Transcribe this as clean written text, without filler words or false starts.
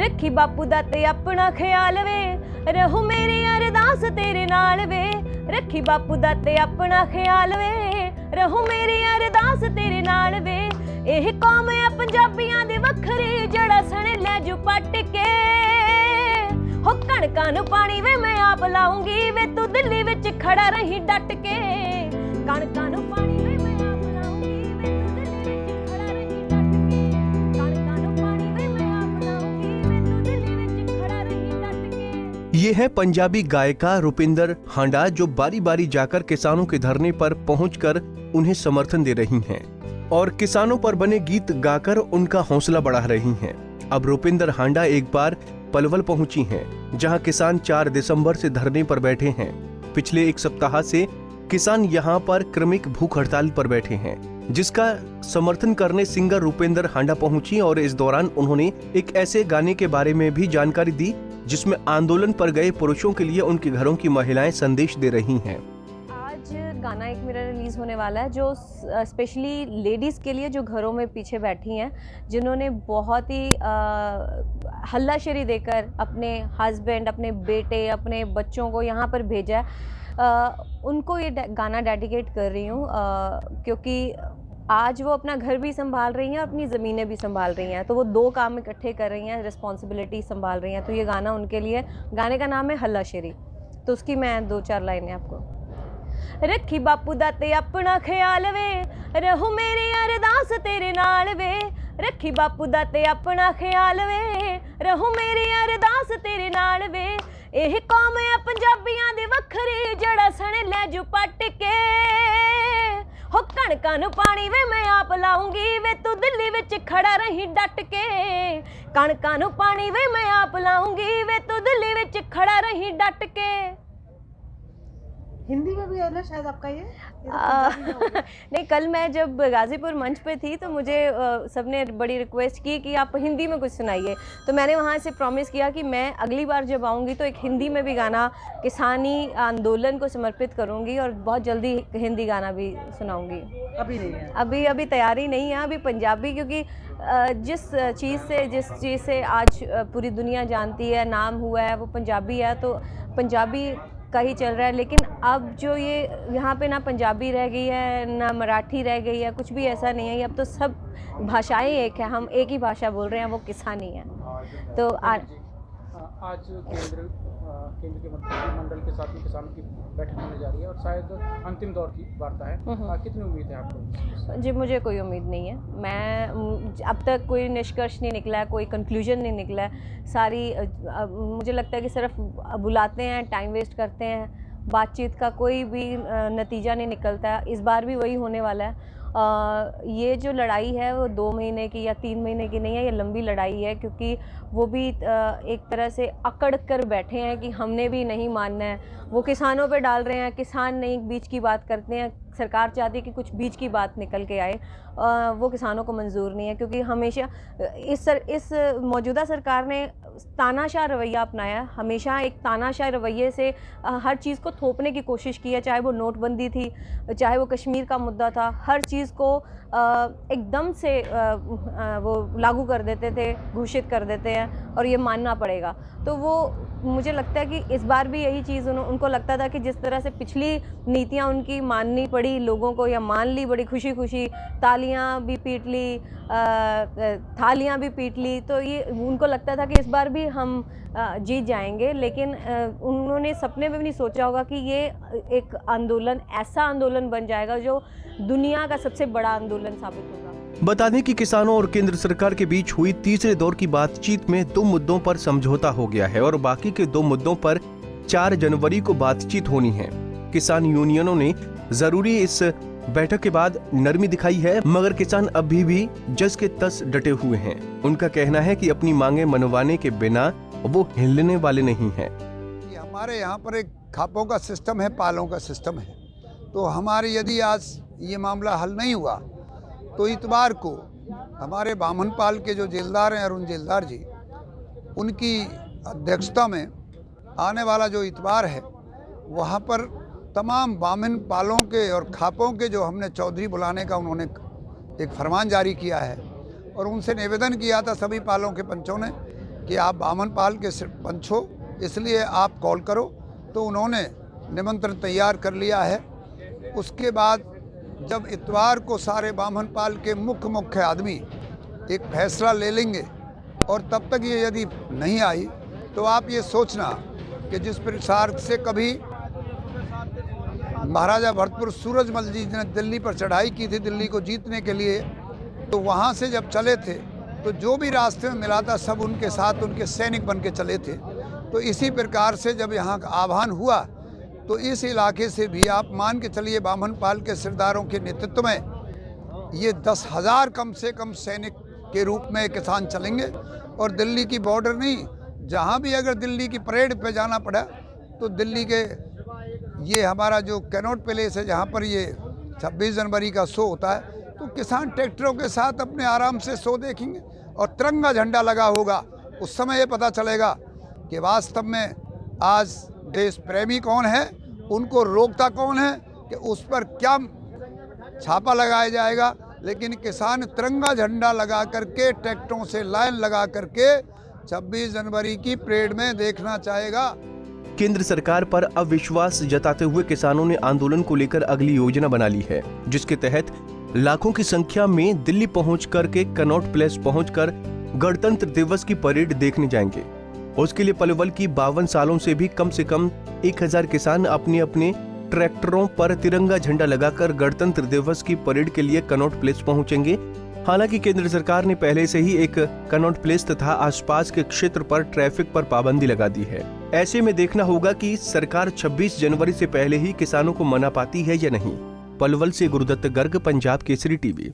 रखी बापू दा ते अपना ख्याल वे, रहू मेरी अरदास तेरे नाल वे। रखी बापू दा ते अपना ख्याल वे, रहू मेरी अरदास तेरे नाल वे। एह कौम है पंजाबियां दी वखरी, जड़ा सने लै जू पट के। हो कणकां नूं पानी वे मैं आप लाऊंगी, वे तू दिल्ली विच खड़ा रही डट के। कणकां नूं पानी वे मैं आप लाऊंगी, वे तू दिल्ली विच खड़ा रही डट के। कणकां नूं पानी वे मैं आप लाऊंगी, वे तू दिल्ली विच खड़ा रही डट के। ये है पंजाबी गायिका रुपिंदर हांडा, जो बारी बारी जाकर किसानों के धरने पर पहुंचकर उन्हें समर्थन दे रही हैं और किसानों पर बने गीत गाकर उनका हौसला बढ़ा रही हैं। अब रुपिंदर हांडा एक बार पलवल पहुंची हैं, जहां किसान 4 दिसंबर से धरने पर बैठे हैं। पिछले एक सप्ताह से किसान यहां पर क्रमिक भूख हड़ताल पर बैठे हैं, जिसका समर्थन करने सिंगर रुपिंदर हांडा पहुंची और इस दौरान उन्होंने एक ऐसे गाने के बारे में भी जानकारी दी जिसमें आंदोलन पर गए पुरुषों के लिए उनके घरों की महिलाएं संदेश दे रही हैं। आज गाना एक मेरा रिलीज़ होने वाला है, जो स्पेशली लेडीज़ के लिए जो घरों में पीछे बैठी हैं, जिन्होंने बहुत ही हल्लाशेरी देकर अपने हस्बैंड, अपने बेटे, अपने बच्चों को यहाँ पर भेजा है। उनको ये गाना डेडिकेट कर रही हूँ, क्योंकि आज वो अपना घर भी संभाल रही हैं और अपनी ज़मीनें भी संभाल रही हैं। तो वो 2 काम इकट्ठे कर रही हैं, रिस्पॉन्सिबिलिटी संभाल रही हैं। तो ये गाना उनके लिए, गाने का नाम है हल्लाशेरी। तो उसकी मैं 2-4 लाइनें आपको। रखी बापू दा ते अपना ख्याल वे, रहू मेरी अरदास तेरे नाल वे। रखी बापू दा ते अपना ख्याल वे, रहू मेरी अरदास तेरे नाल वे। एह कौम है पंजाबियां दी वखरी, जड़ा सने लै जू पट के। हो कणकां नूं पानी वे मैं आप लाऊंगी, वे तू दिल्ली विच खड़ा रही डट के। कणकां नूं पानी वे मैं आप लाऊंगी, वे तू दिल्ली विच खड़ा रही डट के। हिंदी में भी है ना शायद आपका ये नहीं, कल मैं जब गाज़ीपुर मंच पे थी तो मुझे सबने बड़ी रिक्वेस्ट की कि आप हिंदी में कुछ सुनाइए। तो मैंने वहाँ से प्रॉमिस किया कि मैं अगली बार जब आऊँगी तो एक हिंदी में भी गाना किसानी आंदोलन को समर्पित करूँगी और बहुत जल्दी हिंदी गाना भी सुनाऊँगी। अभी नहीं है? अभी तैयारी नहीं है, अभी पंजाबी, क्योंकि जिस चीज़ से आज पूरी दुनिया जानती है, नाम हुआ है, वो पंजाबी है। तो पंजाबी का ही चल रहा है। लेकिन अब जो ये यहाँ पे ना पंजाबी रह गई है, ना मराठी रह गई है, कुछ भी ऐसा नहीं है। अब तो सब भाषाएं एक है, हम एक ही भाषा बोल रहे हैं, वो किसानी है। तो आज केंद्र के मंत्रिमंडल के साथ में किसानों की बैठक होने जा रही है और शायद अंतिम दौर की वार्ता है। कितनी उम्मीद है आपको? जी, मुझे कोई उम्मीद नहीं है। मैं अब तक कोई निष्कर्ष नहीं निकला है, कोई कंक्लूजन नहीं निकला है। मुझे लगता है कि सिर्फ बुलाते हैं, टाइम वेस्ट करते हैं, बातचीत का कोई भी नतीजा नहीं निकलता है। इस बार भी वही होने वाला है। ये जो लड़ाई है वो 2 महीने की या 3 महीने की नहीं है, ये लंबी लड़ाई है, क्योंकि वो भी एक तरह से अकड़ कर बैठे हैं कि हमने भी नहीं मानना है। वो किसानों पे डाल रहे हैं, किसान नहीं बीच की बात करते हैं। सरकार चाहती है कि कुछ बीच की बात निकल के आए, वो किसानों को मंजूर नहीं है, क्योंकि हमेशा इस मौजूदा सरकार ने तानाशाह रवैया अपनाया। हमेशा एक तानाशाह रवैये से हर चीज़ को थोपने की कोशिश की है, चाहे वो नोटबंदी थी, चाहे वो कश्मीर का मुद्दा था। हर चीज़ को एकदम से वो लागू कर देते थे, घोषित कर देते हैं, और ये मानना पड़ेगा। तो वो मुझे लगता है कि इस बार भी यही चीज़ उनको लगता था कि जिस तरह से पिछली नीतियां उनकी माननी पड़ी लोगों को, या मान ली बड़ी खुशी खुशी, तालियां भी पीट ली, थालियां भी पीट ली, तो ये उनको लगता था कि इस बार भी हम जीत जाएंगे। लेकिन उन्होंने सपने में भी नहीं सोचा होगा कि ये एक आंदोलन, ऐसा आंदोलन बन जाएगा जो दुनिया का सबसे बड़ा आंदोलन साबित होगा। बता दें कि किसानों और केंद्र सरकार के बीच हुई तीसरे दौर की बातचीत में 2 मुद्दों पर समझौता हो गया है और बाकी के 2 मुद्दों पर 4 जनवरी को बातचीत होनी है। किसान यूनियनों ने जरूरी इस बैठक के बाद नरमी दिखाई है, मगर किसान अभी भी जस के तस डटे हुए हैं। उनका कहना है कि अपनी मांगे मनवाने के बिना वो हिलने वाले नहीं हैं। हमारे यहाँ पर एक खापों का सिस्टम है, पालों का सिस्टम है। तो हमारे यदि आज ये मामला हल नहीं हुआ तो इतवार को हमारे बामन पाल के जो जेलदार हैं, अरुण जेलदार जी, उनकी अध्यक्षता में आने वाला जो इतवार है, वहाँ पर तमाम बामन पालों के और खापों के जो हमने चौधरी बुलाने का उन्होंने एक फरमान जारी किया है और उनसे निवेदन किया था सभी पालों के पंचों ने कि आप बामनपाल के सरपंच हो, इसलिए आप कॉल करो। तो उन्होंने निमंत्रण तैयार कर लिया है। उसके बाद जब इतवार को सारे बामनपाल के मुख्य आदमी एक फैसला ले लेंगे और तब तक ये यदि नहीं आई तो आप ये सोचना कि जिस प्रकार से कभी महाराजा भरतपुर सूरजमल जी ने दिल्ली पर चढ़ाई की थी दिल्ली को जीतने के लिए, तो वहाँ से जब चले थे तो जो भी रास्ते में मिला था सब उनके साथ उनके सैनिक बन के चले थे। तो इसी प्रकार से जब यहाँ का आह्वान हुआ तो इस इलाके से भी आप मान के चलिए बामनपाल के सरदारों के नेतृत्व में ये 10,000 कम से कम सैनिक के रूप में किसान चलेंगे और दिल्ली की बॉर्डर नहीं, जहाँ भी अगर दिल्ली की परेड पे जाना पड़ा तो दिल्ली के ये हमारा जो कैनॉट पैलेस है जहाँ पर ये 26 जनवरी का शो होता है, तो किसान ट्रैक्टरों के साथ अपने आराम से शो देखेंगे और तिरंगा झंडा लगा होगा। उस समय ये पता चलेगा कि वास्तव में आज देश प्रेमी कौन है, उनको रोकता कौन है, कि उस पर क्या छापा लगाया जाएगा। लेकिन किसान तिरंगा झंडा लगा करके ट्रैक्टरों से लाइन लगा करके 26 जनवरी की परेड में देखना चाहेगा। केंद्र सरकार पर अविश्वास जताते हुए किसानों ने आंदोलन को लेकर अगली योजना बना ली है, जिसके तहत लाखों की संख्या में दिल्ली पहुंच कर के कनॉट प्लेस पहुंचकर गणतंत्र दिवस की परेड देखने जाएंगे। उसके लिए पलवल की 52 सालों से कम 1000 किसान अपने अपने ट्रैक्टरों पर तिरंगा झंडा लगाकर गणतंत्र दिवस की परेड के लिए कनॉट प्लेस पहुंचेंगे। हालांकि केंद्र सरकार ने पहले से ही एक कनॉट प्लेस तथा आसपास के क्षेत्र पर ट्रैफिक पर पाबंदी लगा दी है। ऐसे में देखना होगा कि सरकार 26 जनवरी से पहले ही किसानों को मना पाती है या नहीं। पलवल से गुरुदत्त गर्ग, पंजाब केसरी टीवी।